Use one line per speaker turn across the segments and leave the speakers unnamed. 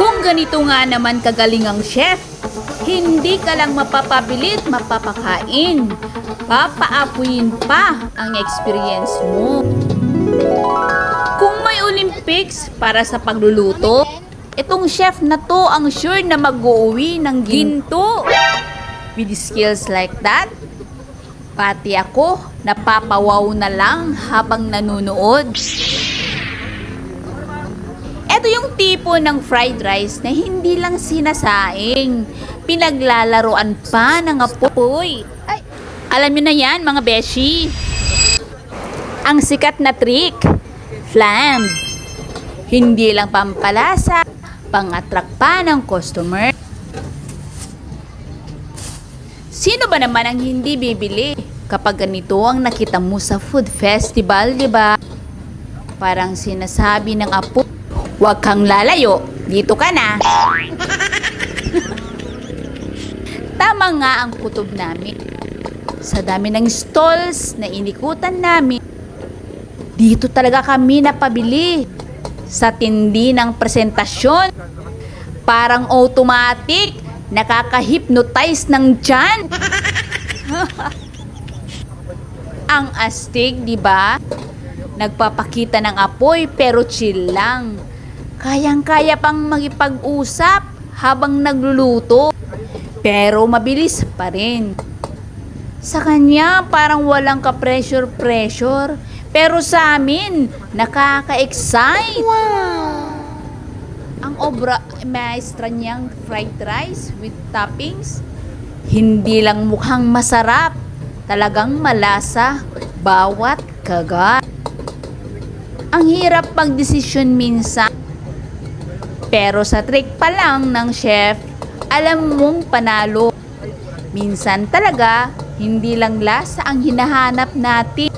Kung ganito nga naman kagaling ang chef, hindi ka lang mapapabilit, mapapakain. Papaapuyin pa ang experience mo. Kung may Olympics para sa pagluluto, itong chef na to ang sure na mag-uwi ng ginto. With skills like that, pati ako napapawaw na lang habang nanunood. Ito yung tipo ng fried rice na hindi lang sinasaing, pinaglalaroan pa ng apoy. Alam nyo na yan mga beshi. Ang sikat na trick, flambe. Hindi lang pampalasa, pang-attract pa ng customer. Sino ba naman ang hindi bibili kapag ganito ang nakita mo sa food festival, di ba? Parang sinasabi ng apo, huwag kang lalayo, dito ka na. Tama nga ang kutob namin. Sa dami ng stalls na inikutan namin, dito talaga kami napabili. Sa tindi ng presentasyon, parang automatic, nakaka-hypnotize ng tiyan. Ang astig, di ba? Nagpapakita ng apoy pero chill lang. Kayang-kaya pang makipag-usap habang nagluluto. Pero mabilis pa rin. Sa kanya parang walang ka-pressure-pressure. Pero sa amin, nakaka-excite. Wow! Ang obra maestra niyang fried rice with toppings, hindi lang mukhang masarap, talagang malasa bawat kagat. Ang hirap pagdesisyon minsan, pero sa trick pa lang ng chef, alam mong panalo. Minsan talaga, hindi lang lasa ang hinahanap natin,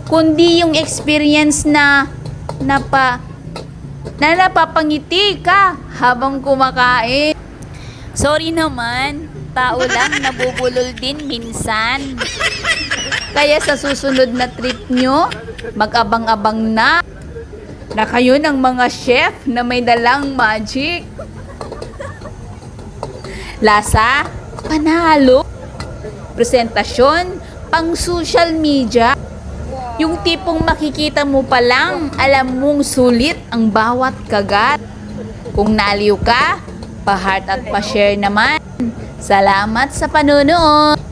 kundi yung experience na napapangiti ka habang kumakain. Sorry naman, tao lang, nabubulol din minsan. Kaya sa susunod na trip nyo, mag-abang-abang na kayo ng mga chef na may dalang magic. Lasa, panalo. Presentasyon, pang social media. Yung tipong makikita mo pa lang, alam mong sulit ang bawat kagat. Kung naaliw ka, pa-heart at pa-share naman. Salamat sa panonood!